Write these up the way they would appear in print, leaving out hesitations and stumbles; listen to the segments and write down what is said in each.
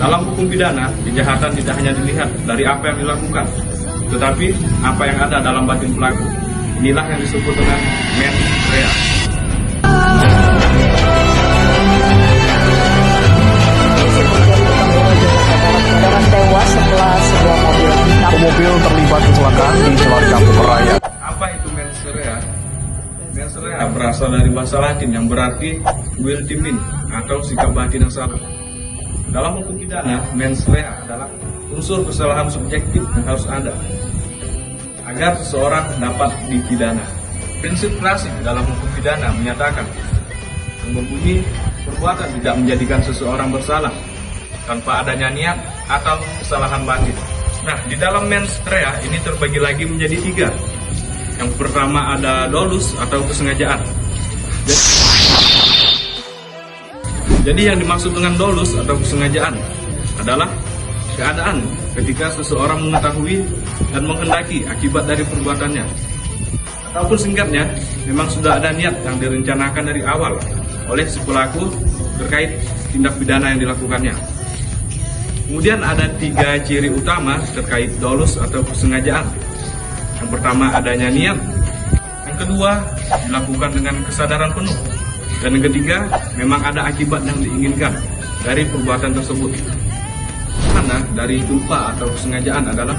Dalam hukum pidana, kejahatan tidak hanya dilihat dari apa yang dilakukan, tetapi apa yang ada dalam batin pelaku. Inilah yang disebut dengan mens rea. Orang tewas setelah sebuah mobil terlibat kecelakaan di Jalan Kampung Raya. Apa itu mens rea? Mens rea berasal dari bahasa Latin yang berarti will to win atau sikap batin yang salah. Dalam hukum pidana, mens rea adalah unsur kesalahan subjektif yang harus ada agar seseorang dapat dipidana. Prinsip klasik dalam hukum pidana menyatakan yang berbunyi perbuatan tidak menjadikan seseorang bersalah tanpa adanya niat atau kesalahan batin. Nah, di dalam mens rea ini terbagi lagi menjadi 3. Yang pertama ada dolus atau kesengajaan. Jadi yang dimaksud dengan dolus atau kesengajaan adalah keadaan ketika seseorang mengetahui dan menghendaki akibat dari perbuatannya. Ataupun singkatnya, memang sudah ada niat yang direncanakan dari awal oleh si pelaku terkait tindak pidana yang dilakukannya. Kemudian ada 3 ciri utama terkait dolus atau kesengajaan. Yang pertama adanya niat, yang kedua dilakukan dengan kesadaran penuh, dan yang ketiga memang ada akibat yang diinginkan dari perbuatan tersebut. Karena dari lupa atau kesengajaan adalah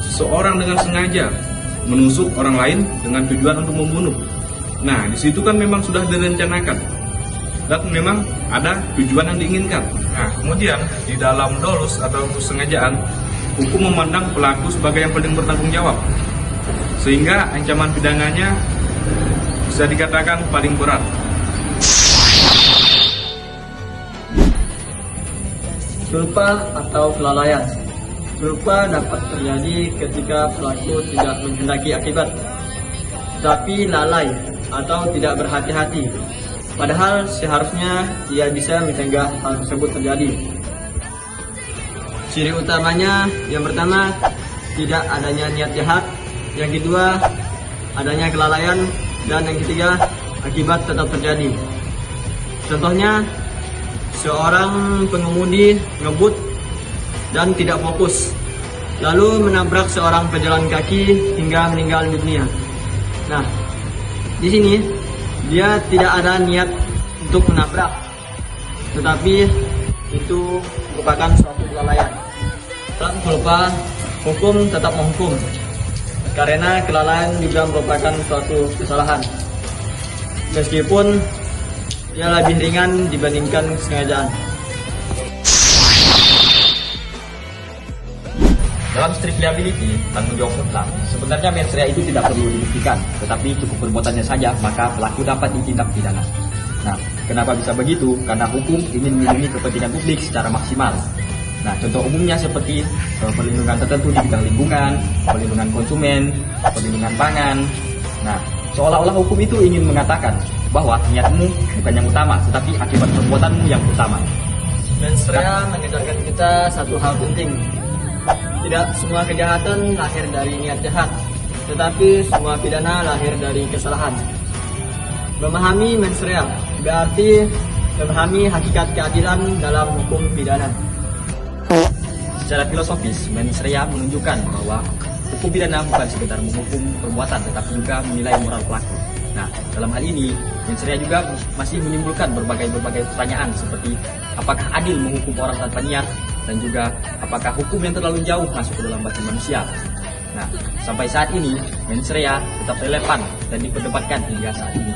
seseorang dengan sengaja menusuk orang lain dengan tujuan untuk membunuh. Nah, di situ kan memang sudah direncanakan dan memang ada tujuan yang diinginkan. Nah, kemudian di dalam dolus atau kesengajaan, hukum memandang pelaku sebagai yang paling bertanggung jawab, sehingga ancaman pidananya bisa dikatakan paling berat. Culpa atau kelalaian. Culpa dapat terjadi ketika pelaku tidak menghendaki akibat, tetapi lalai atau tidak berhati-hati. Padahal seharusnya ia bisa mencegah hal tersebut terjadi. Ciri utamanya, yang pertama, tidak adanya niat jahat. Yang kedua, adanya kelalaian. Dan yang ketiga, akibat tetap terjadi. Contohnya, seorang pengemudi ngebut dan tidak fokus, lalu menabrak seorang pejalan kaki hingga meninggal dunia. Nah, di sini dia tidak ada niat untuk menabrak, tetapi itu merupakan suatu kelalaian. Dalam culpa, hukum tetap menghukum, karena kelalaian juga merupakan suatu kesalahan, meskipun ia lebih ringan dibandingkan kesengajaan. Dalam strict liability, tanggung jawab mutlak, sebenarnya mens rea itu tidak perlu dibuktikan, tetapi cukup perbuatannya saja, maka pelaku dapat ditindak pidana. Nah, kenapa bisa begitu? Karena hukum ingin melindungi kepentingan publik secara maksimal. Nah, contoh umumnya seperti perlindungan tertentu di bidang lingkungan, perlindungan konsumen, perlindungan pangan. Nah, seolah-olah hukum itu ingin mengatakan bahwa niatmu bukan yang utama, tetapi akibat perbuatanmu yang utama. Mens rea mengajarkan kita satu hal penting. Tidak semua kejahatan lahir dari niat jahat, tetapi semua pidana lahir dari kesalahan. Memahami mens rea berarti memahami hakikat keadilan dalam hukum pidana. Secara filosofis, mens rea menunjukkan bahwa hukum pidana bukan sekedar menghukum perbuatan, tetapi juga menilai moral pelaku. Nah, dalam hal ini, mens rea juga masih menimbulkan berbagai pertanyaan seperti apakah adil menghukum orang tanpa niat, dan juga apakah hukum yang terlalu jauh masuk ke dalam batin manusia. Nah, sampai saat ini, mens rea tetap relevan dan diperdebatkan hingga saat ini.